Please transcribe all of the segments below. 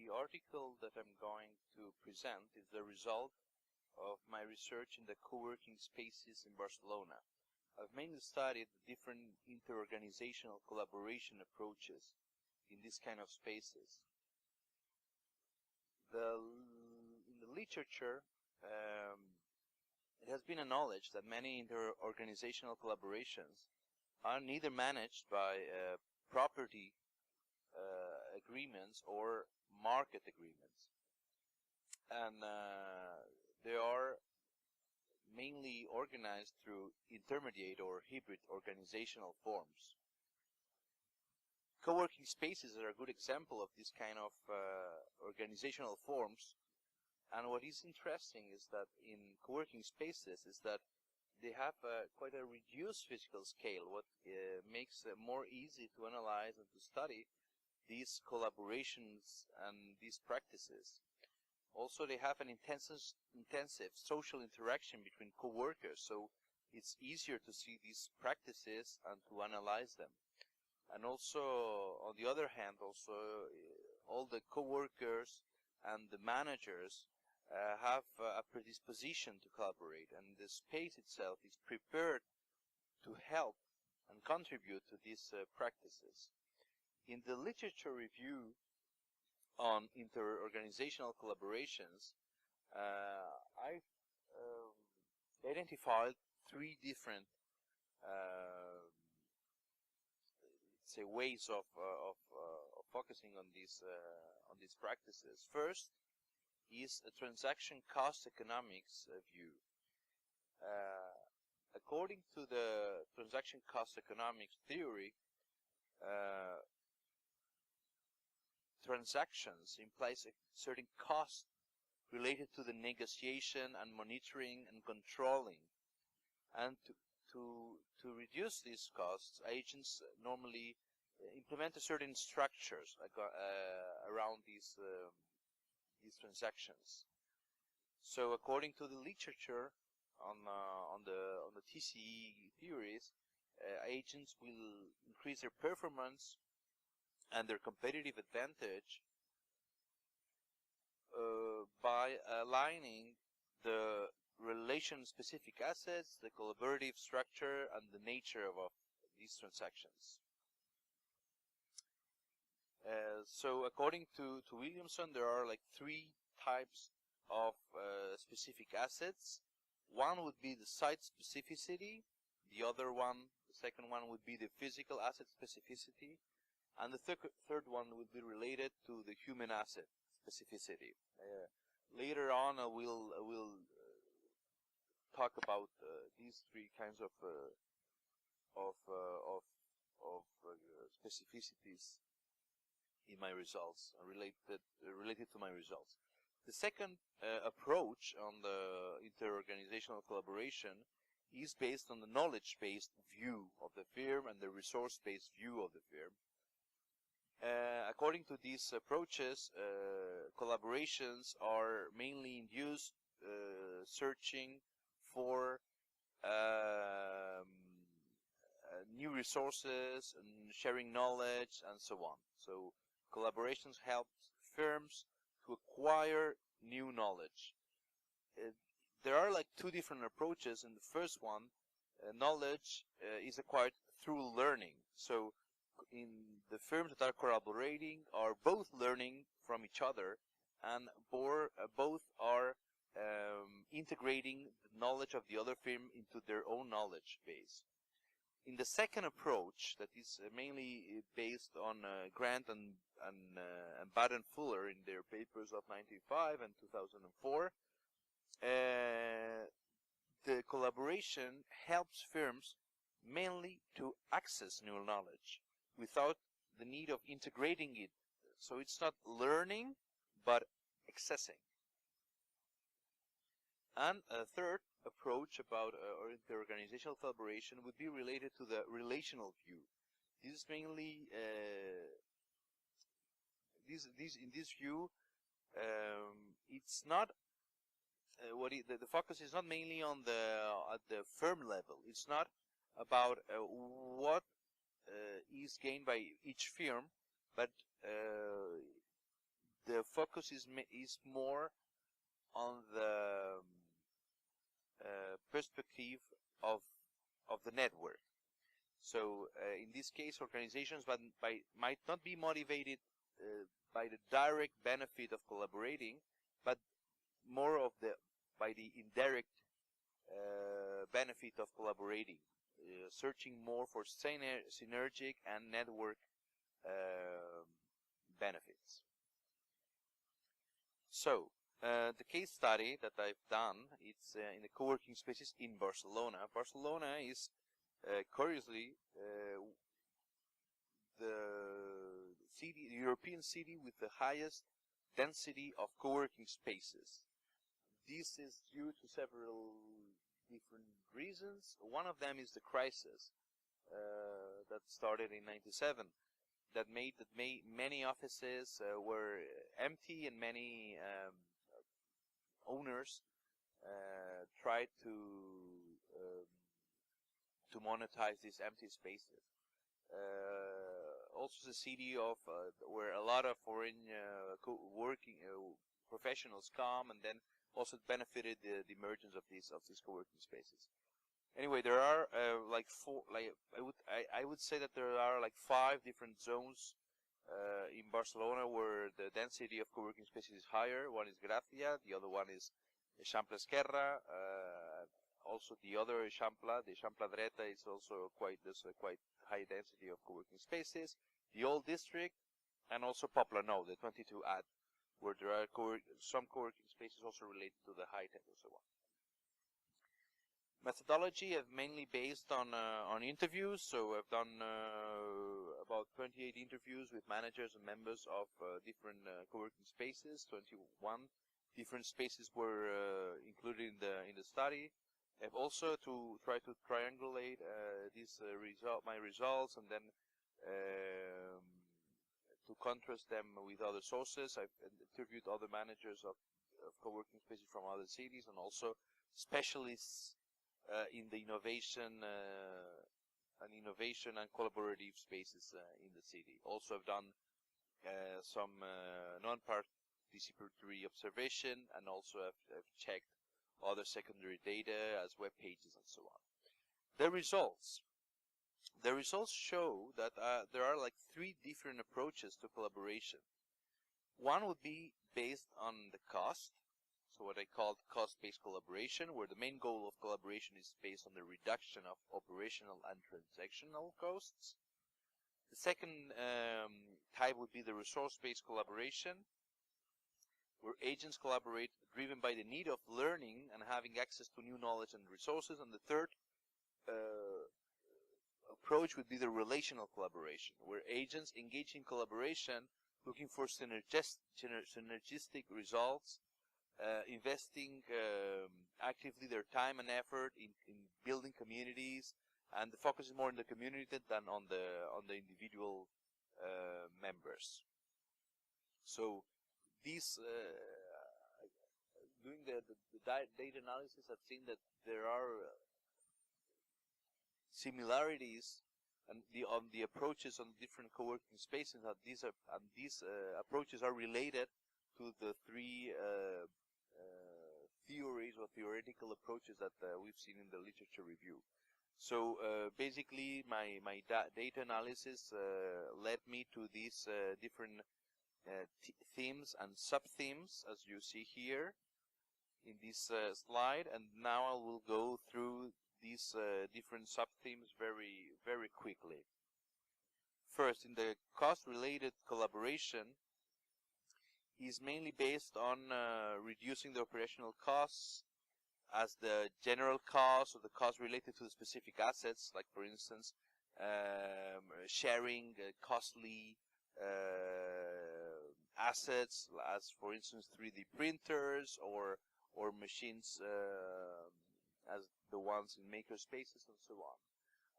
The article that I'm going to present is the result of my research in the co-working spaces in Barcelona. I've mainly studied the different inter-organizational collaboration approaches in this kind of spaces. In the literature, it has been acknowledged that many inter-organizational collaborations are neither managed by property agreements or market agreements, and they are mainly organized through intermediate or hybrid organizational forms. Co-working spaces are a good example of this kind of organizational forms, and what is interesting is that in co-working spaces is that they have quite a reduced physical scale, what makes it more easy to analyze and to study these collaborations and these practices. Also, they have an intensive social interaction between co-workers, so it's easier to see these practices and to analyze them. And also, on the other hand, also all the co-workers and the managers have a predisposition to collaborate, and the space itself is prepared to help and contribute to these practices. In the literature review on inter-organizational collaborations, I've identified three different ways of focusing on these practices. First is a transaction cost economics view. According to the transaction cost economics theory, transactions implies a certain cost related to the negotiation and monitoring and controlling, and to reduce these costs, agents normally implement a certain structures around these transactions. So, according to the literature on the TCE theories, agents will increase their performance and their competitive advantage by aligning the relation-specific assets, the collaborative structure, and the nature of these transactions. So, according to Williamson, there are like three types of specific assets. One would be the site specificity. The second one would be the physical asset specificity. And the third one would be related to the human asset specificity. Later on, I will talk about these three kinds of specificities in my results, related to my results. The second approach on the inter-organizational collaboration is based on the knowledge-based view of the firm and the resource-based view of the firm. According to these approaches, collaborations are mainly induced searching for new resources and sharing knowledge and so on. So collaborations help firms to acquire new knowledge. There are like two different approaches. In the first one, knowledge is acquired through learning. So in the firms that are collaborating are both learning from each other, and both are integrating the knowledge of the other firm into their own knowledge base. In the second approach, that is mainly based on Grant and Baden-Fuller in their papers of 1995 and 2004, the collaboration helps firms mainly to access new knowledge without the need of integrating it. So it's not learning, but accessing. And a third approach about inter-organizational collaboration would be related to the relational view. This is mainly in this view, it's not the focus is not mainly on at the firm level. It's not about what is gained by each firm, but the the focus is more on the perspective of the network. So in this case, organizations might not be motivated by the direct benefit of collaborating, but more of by the indirect benefit of collaborating, searching more for synergic and network benefits. So the case study that I've done, it's in the co-working spaces in Barcelona. Barcelona is curiously the European city with the highest density of co-working spaces. This is due to several different reasons. One of them is the crisis that started in '97, that made many offices were empty, and many owners tried to monetize these empty spaces. Also, the city of where a lot of foreign working professionals come, and then also benefited the emergence of these co-working spaces. Anyway, there are I would say that there are like 5 different zones in Barcelona where the density of co-working spaces is higher. One is Gracia, the other one is Eixample Esquerra. Also, the other Eixample, the Eixample Dreta, is also there's a quite high density of co-working spaces. The Old District, and also Poplar Nou, the 22 ad, where there are some co-working spaces also related to the high tech and so on. Methodology is mainly based on interviews. So I've done about 28 interviews with managers and members of different co-working spaces. 21 different spaces were included in the study. I've also to try to triangulate my results, and then to contrast them with other sources. I've interviewed other managers of co-working spaces from other cities, and also specialists in the innovation and collaborative spaces in the city. Also, I've done some non-participatory observation, and also I've checked other secondary data as web pages and so on. The results show that there are like 3 different approaches to collaboration. One would be based on the cost, so what I called cost-based collaboration, where the main goal of collaboration is based on the reduction of operational and transactional costs. The second type would be the resource-based collaboration, where agents collaborate driven by the need of learning and having access to new knowledge and resources. And the third approach would be the relational collaboration, where agents engage in collaboration looking for synergistic results, investing actively their time and effort in building communities, and the focus is more on the community than on the individual members. So these doing the data analysis, I've seen that there are similarities and the approaches on different co-working spaces. That these approaches are related to the 3 theories or theoretical approaches that we've seen in the literature review. So basically, my data analysis led me to these different themes and sub-themes, as you see here in this slide, and now I will go through these different sub-themes very, very quickly. First, in the cost-related collaboration, is mainly based on reducing the operational costs as the general cost or the cost related to the specific assets, like for instance sharing costly assets, as for instance 3D printers or machines as the ones in maker spaces and so on.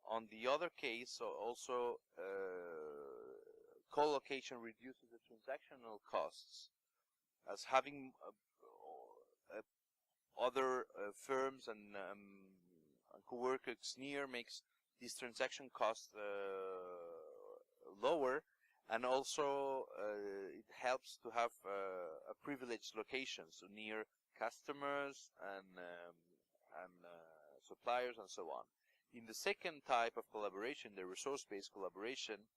On the other case, also co-location reduces the transactional costs, as having other firms and co-workers near makes these transaction costs lower, and also it helps to have a privileged location, so near customers and suppliers and so on. In the second type of collaboration, the resource-based collaboration,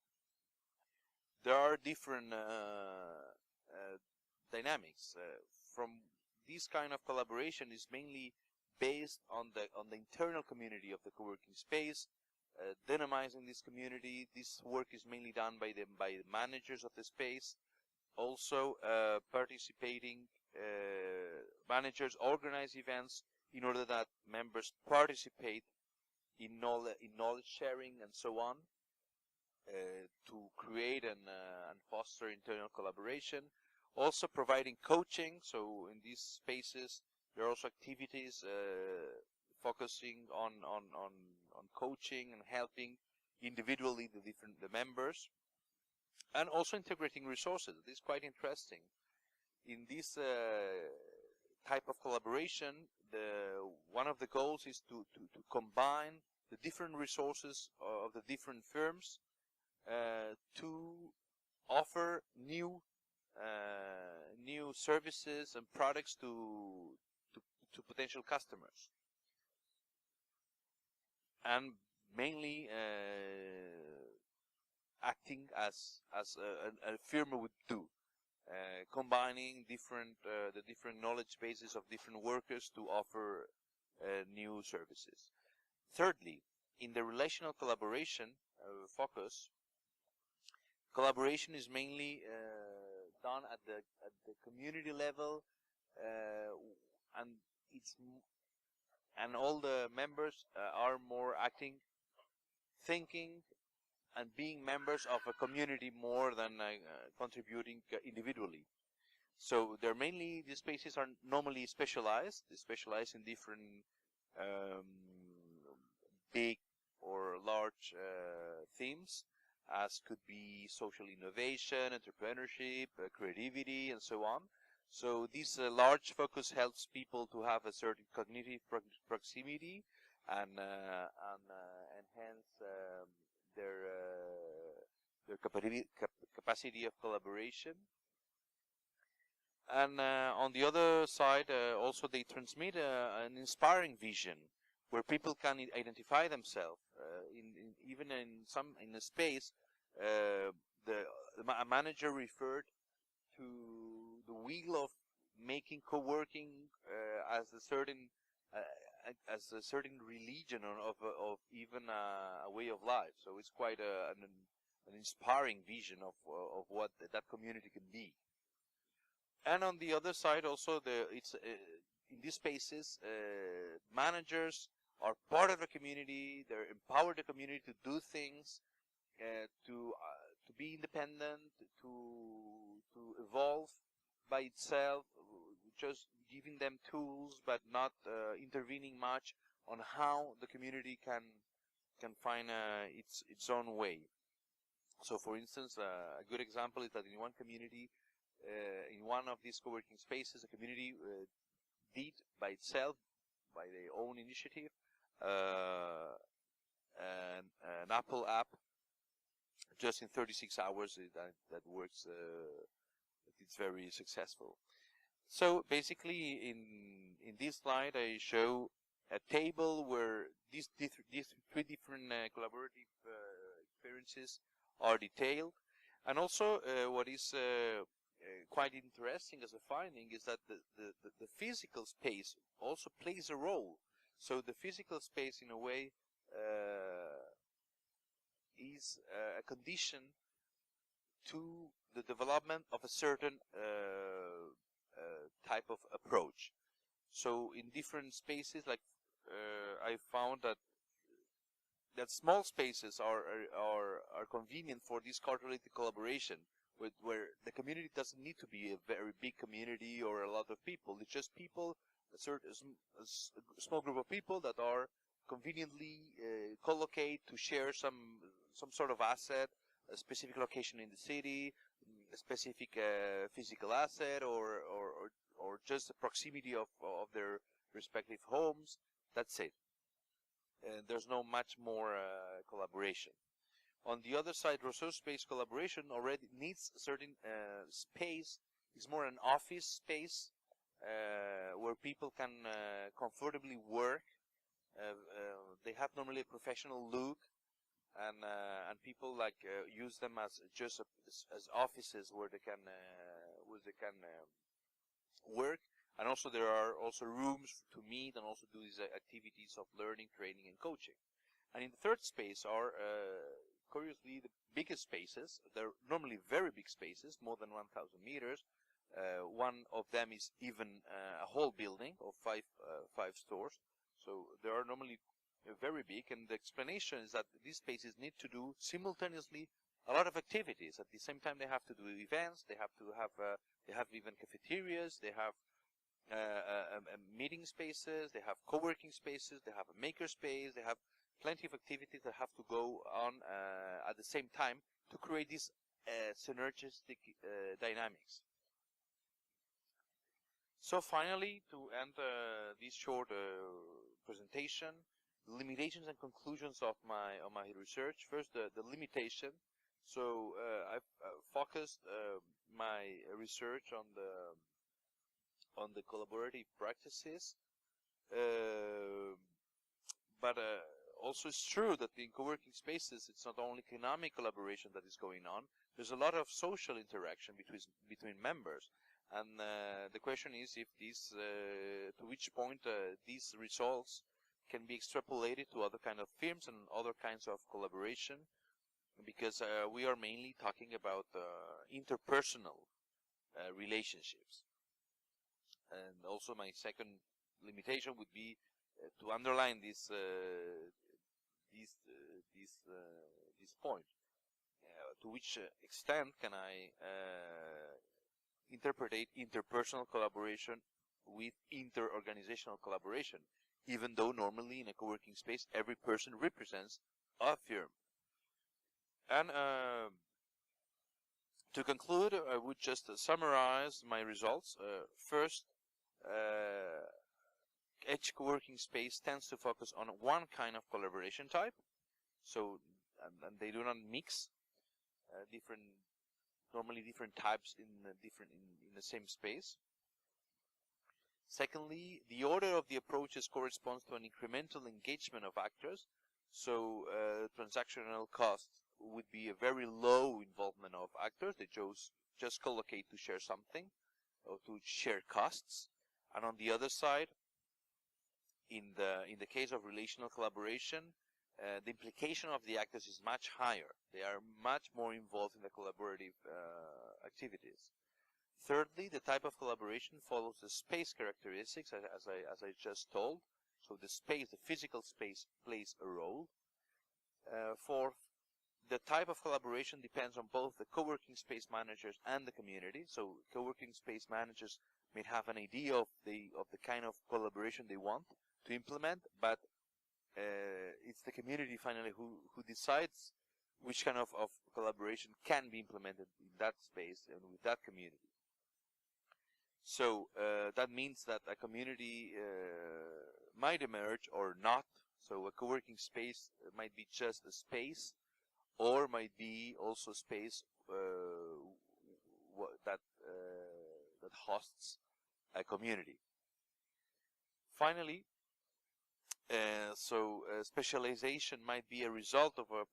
there are different dynamics. From this kind of collaboration is mainly based on the internal community of the co-working space, dynamizing this community. This work is mainly done by the managers of the space. Also, participating managers organize events in order that members participate in knowledge sharing and so on, to create and foster internal collaboration. Also providing coaching, so in these spaces there are also activities focusing on coaching and helping individually the members, and also integrating resources. This is quite interesting. In this type of collaboration, one of the goals is to combine the different resources of the different firms to offer new services and products to potential customers, and mainly acting as a firm would do, combining the different knowledge bases of different workers to offer new services. Thirdly, in the relational collaboration focus, collaboration is mainly done at the community level, and all the members are more acting, thinking, and being members of a community more than contributing individually. So they're mainly, these spaces are normally specialized. They specialize in different big or large themes, as could be social innovation, entrepreneurship, creativity, and so on. So this large focus helps people to have a certain cognitive proximity and enhance their capacity of collaboration. And on the other side, also they transmit an inspiring vision where people can identify themselves. Even in a space, a manager referred to the wheel of making co-working as a certain religion of even a way of life. So it's quite an inspiring vision of what that community can be. And on the other side, also in these spaces, managers are part of the community. They empower the community to do things, to be independent, to evolve by itself, just giving them tools, but not intervening much on how the community can find its own way. So, for instance, a good example is that in one community, in one of these co-working spaces, a community did by itself, by their own initiative, an Apple app just in 36 hours. That works. It's very successful. So basically, in this slide, I show a table where these three different collaborative experiences are detailed, and also what is quite interesting as a finding is that the physical space also plays a role. So the physical space, in a way, is a condition to the development of a certain type of approach. So in different spaces, like I found that small spaces are convenient for this culture-related collaboration, where the community doesn't need to be a very big community or a lot of people. It's just people, a small group of people that are conveniently collocate to share some sort of asset, a specific location in the city, a specific physical asset, or just the proximity of their respective homes. That's it. And there's no much more collaboration. On the other side, resource-based collaboration already needs a certain space. It's more an office space where people can comfortably work. They have normally a professional look, and people like use them as just as offices where they can work. And also there are also rooms to meet and also do these activities of learning, training, and coaching. And in the third space are curiously the biggest spaces. They're normally very big spaces, more than 1,000 meters. One of them is even a whole building of five stores. So they are normally very big, and the explanation is that these spaces need to do simultaneously a lot of activities. At the same time, they have to do events. They have even cafeterias. They have meeting spaces. They have co-working spaces. They have a maker space. They have plenty of activities that have to go on at the same time to create this synergistic dynamics. So finally, to end this short presentation, the limitations and conclusions of my research. First, the limitation. So I've focused my research on the collaborative practices, but also it's true that in co-working spaces it's not only economic collaboration that is going on. There's a lot of social interaction between members, and the question is if these to which point these results can be extrapolated to other kind of firms and other kinds of collaboration, because we are mainly talking about interpersonal relationships. And also my second limitation would be to underline this point. To which extent can I interpret interpersonal collaboration with inter-organizational collaboration, even though normally in a co-working space every person represents a firm? And to conclude, I would just summarize my results. First, each co-working space tends to focus on one kind of collaboration type, so and they do not mix normally different types in the same space. Secondly, the order of the approaches corresponds to an incremental engagement of actors, so transactional costs would be a very low involvement of actors. They just collocate to share something or to share costs. And on the other side, in the case of relational collaboration, the implication of the actors is much higher. They are much more involved in the collaborative activities. Thirdly, the type of collaboration follows the space characteristics, as I just told. So the physical space plays a role. Fourth, the type of collaboration depends on both the co-working space managers and the community. So co-working space managers may have an idea of the kind of collaboration they want to implement, but it's the community finally who decides which kind of collaboration can be implemented in that space and with that community. So that means that a community might emerge or not. So a co-working space might be just a space, or might be also a space that hosts a community. Finally, specialization might be a result of a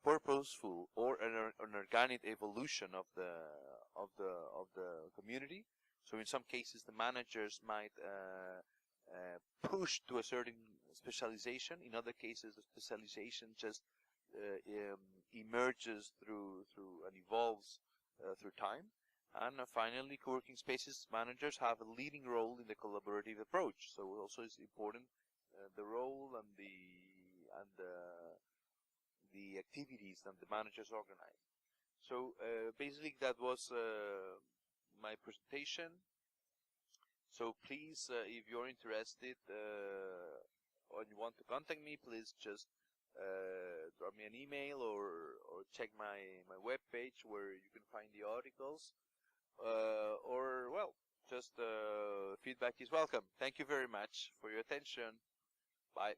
purposeful or an organic evolution of the community. So in some cases, the managers might push to a certain specialization. In other cases, the specialization just emerges through and evolves through time. And finally, co-working spaces managers have a leading role in the collaborative approach. So also it's important the role and the activities that the managers organize. So basically that was my presentation. So please, if you're interested or you want to contact me, please just drop me an email or check my webpage where you can find the articles. Or well, just feedback is welcome. Thank you very much for your attention. Bye.